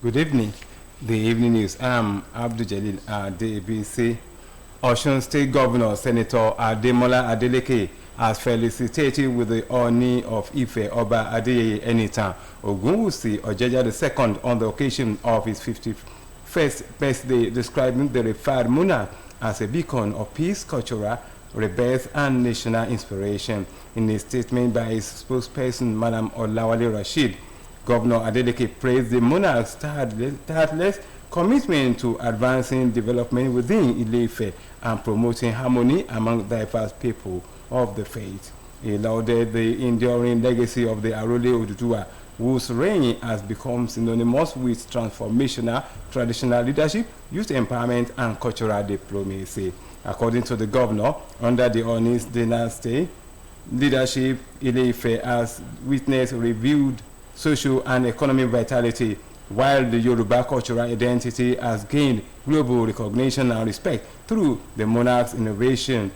Good evening. The evening news. I'm Abdul Jalil Adeleke. Osun State Governor Senator Adeleke has felicitated with the Oni of Ife Oba Adeyeye Enitan Ogunwusi Ojeja II on the occasion of his 51st birthday, describing the revered monarch as a beacon of peace, cultural rebirth, and national inspiration. In a statement by his spokesperson, Madam Olawale Rashid, Governor Adeleke praised the monarch's tireless commitment to advancing development within Ile-Ife and promoting harmony among diverse people of the faith. He lauded the enduring legacy of the Arole Oduduwa, whose reign has become synonymous with transformational traditional leadership, youth empowerment, and cultural diplomacy. According to the governor, under the Oni's dynasty leadership, Ile-Ife has witnessed reviewed social and economic vitality, while the Yoruba cultural identity has gained global recognition and respect through the monarch's innovation,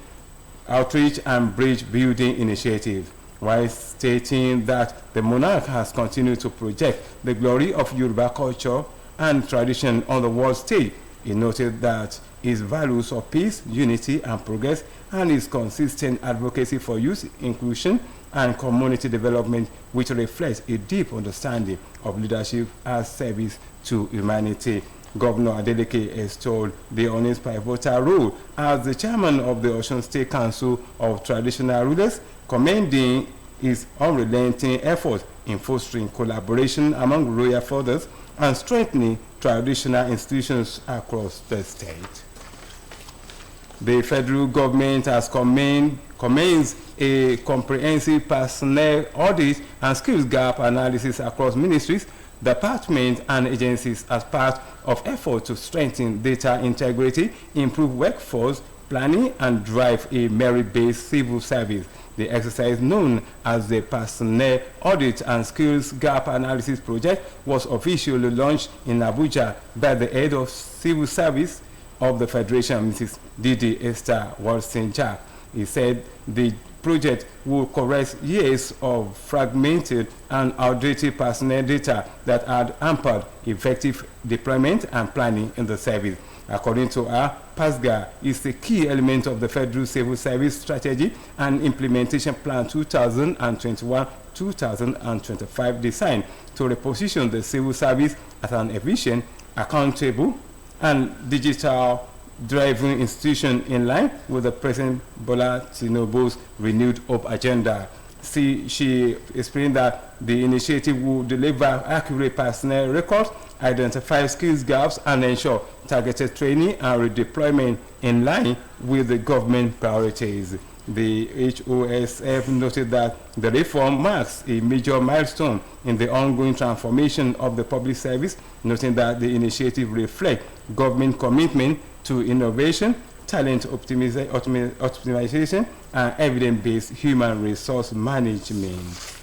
outreach, and bridge building initiative. While stating that the monarch has continued to project the glory of Yoruba culture and tradition on the world stage, he noted that his values of peace, unity, and progress, and his consistent advocacy for youth inclusion and community development, which reflects a deep understanding of leadership as service to humanity. Governor Adeleke extolled the Oni's pivotal role as the chairman of the Osun State Council of Traditional Rulers, commending his unrelenting efforts in fostering collaboration among royal fathers and strengthening traditional institutions across the state. The federal government has commenced a comprehensive personnel audit and skills gap analysis across ministries, departments, and agencies as part of efforts to strengthen data integrity, improve workforce planning, and drive a merit-based civil service. The exercise, known as the Personnel Audit and Skills Gap Analysis Project, was officially launched in Abuja by the head of civil service of the Federation, Mrs. Didi Esther Walston-Jack. He said the project will correct years of fragmented and outdated personnel data that had hampered effective deployment and planning in the service. According to her, PASGA is a key element of the Federal Civil Service Strategy and Implementation Plan 2021-2025 designed to reposition the civil service as an efficient, accountable, and digital-driven institution in line with the President Bola Tinubu's renewed hope agenda. She explained that the initiative will deliver accurate personnel records, identify skills gaps, and ensure targeted training and redeployment in line with the government priorities. The HOSF noted that the reform marks a major milestone in the ongoing transformation of the public service, noting that the initiative reflects government commitment to innovation, talent optimization, and evidence-based human resource management.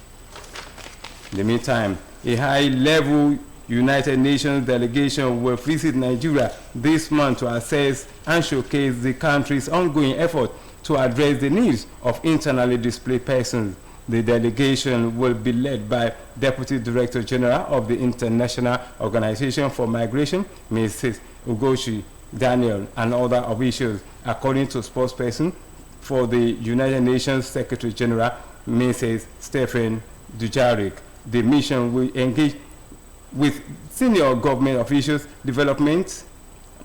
In the meantime, a high-level United Nations delegation will visit Nigeria this month to assess and showcase the country's ongoing effort to address the needs of internally displaced persons. The delegation will be led by Deputy Director General of the International Organization for Migration, Mrs. Ugochi Daniel, and other officials, according to spokesperson for the United Nations Secretary General, Mrs. Stephen Dujarric. The mission will engage with senior government officials, development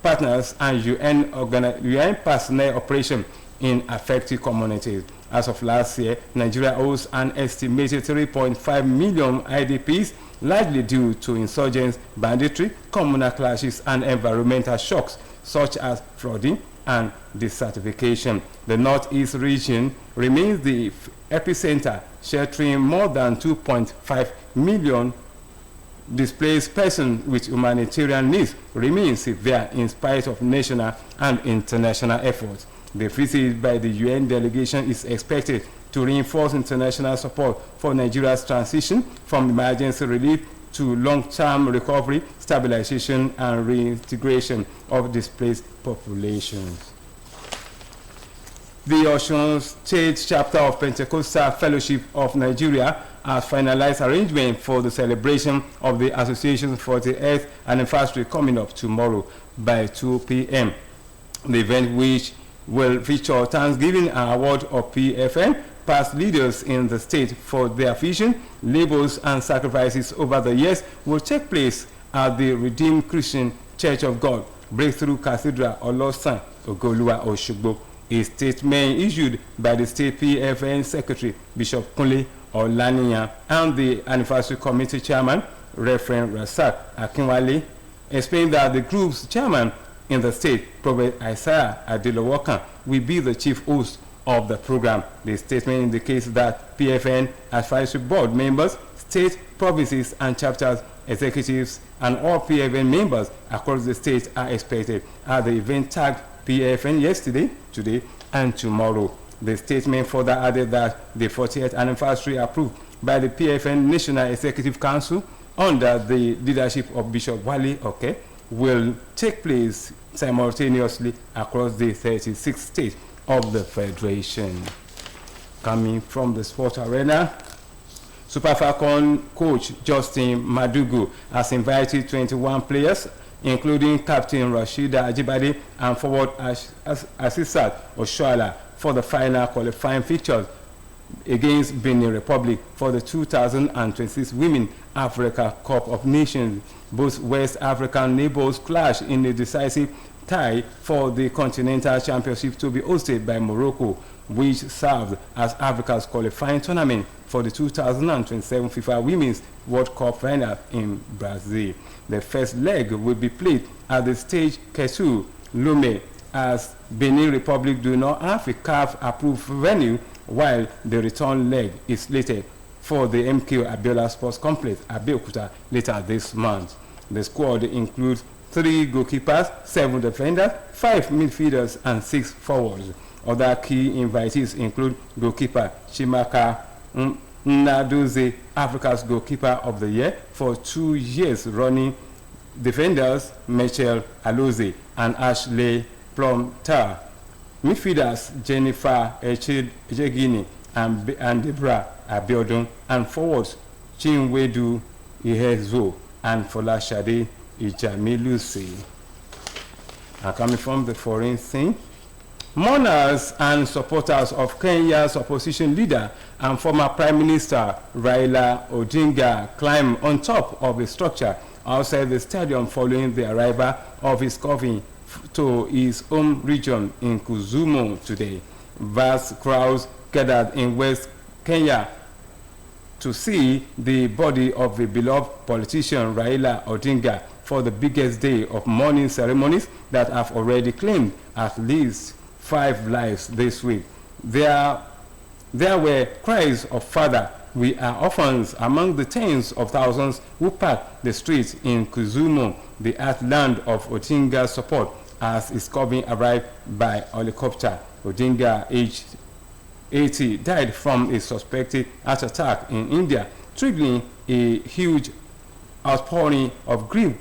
partners, and UN personnel operation in affected communities. As of last year, Nigeria owes an estimated 3.5 million IDPs, largely due to insurgents, banditry, communal clashes, and environmental shocks, such as flooding and desertification. The Northeast region remains the epicenter, sheltering more than 2.5 million displaced persons with humanitarian needs remain severe in spite of national and international efforts. The visit by the UN delegation is expected to reinforce international support for Nigeria's transition from emergency relief to long-term recovery, stabilization, and reintegration of displaced populations. The Osun State chapter of Pentecostal Fellowship of Nigeria has finalized arrangement for the celebration of the association's 48th anniversary coming up tomorrow by 2 p.m. The event, which will feature Thanksgiving and award of PFN past leaders in the state for their vision, labors, and sacrifices over the years, will take place at the Redeemed Christian Church of God, Breakthrough Cathedral, Osun, Osogbo. A statement issued by the state PFN Secretary, Bishop Kunle Olaniyan, and the anniversary committee chairman, Reverend Rasak Akinwale, explained that the group's chairman in the state, Prophet Isaiah Adeleke, will be the chief host of the program. The statement indicates that PFN advisory board members, state, provinces, and chapters executives, and all PFN members across the state are expected at the event tagged PFN yesterday, today, and tomorrow. The statement further added that the 40th anniversary approved by the PFN National Executive Council under the leadership of Bishop Wale Oke will take place simultaneously across the 36 states of the Federation. Coming from the sport arena, Super Falcon coach Justin Madugu has invited 21 players, including Captain Rashida Ajibade and forward Asisat Oshoala, for the final qualifying fixtures against Benin Republic for the 2026 Women Africa Cup of Nations. Both West African neighbors clash in a decisive tie for the Continental Championship to be hosted by Morocco, which served as Africa's qualifying tournament for the 2027 FIFA Women's World Cup final in Brazil. The first leg will be played at the stage Kesu Lome, as Benin Republic do not have a CAF-approved venue, while the return leg is slated for the MK Abiola Sports Complex, Abeokuta, later this month. The squad includes 3 goalkeepers, 7 defenders, 5 midfielders, and 6 forwards. Other key invitees include goalkeeper Chimaka Nnadozie, Africa's Goalkeeper of the Year for 2 years running, defenders Michelle Alozie and Ashley Plumtar, midfielders Jennifer Ejegini and Deborah Abiodun, and forwards Chinwedu Ihezuo and Folashade Ijamilusi. Coming from the foreign scene, mourners and supporters of Kenya's opposition leader and former Prime Minister Raila Odinga climb on top of a structure outside the stadium following the arrival of his coffin to his home region in Kisumu today. Vast crowds gathered in West Kenya to see the body of the beloved politician Raila Odinga for the biggest day of mourning ceremonies that have already claimed at least 5 lives this week. There were cries of "Father, we are orphans" among the tens of thousands who packed the streets in Kisumu, the heartland of Odinga's support, as his coffin arrived by helicopter. Odinga, aged 80, died from a suspected heart attack in India, triggering a huge outpouring of grief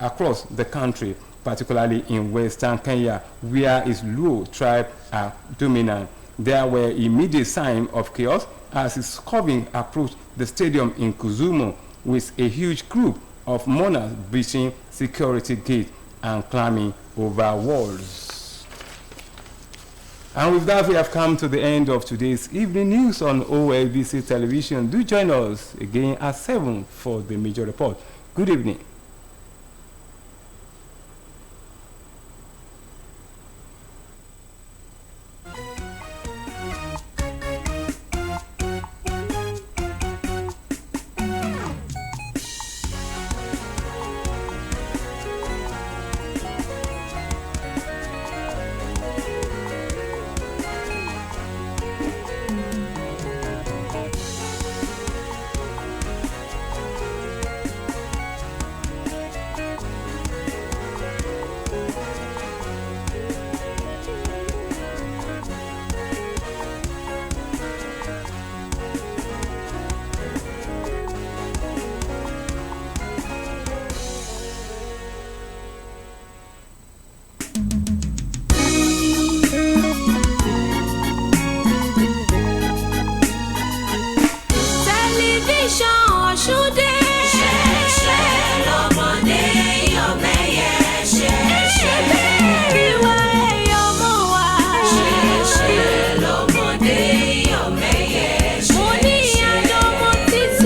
across the country, particularly in Western Kenya, where his Luo tribe are dominant. There were immediate signs of chaos as his coffin approached the stadium in Kisumu, with a huge group of mourners breaching security gates and climbing over walls. And with that, we have come to the end of today's evening news on OSBC television. Do join us again at 7 for the major report. Good evening.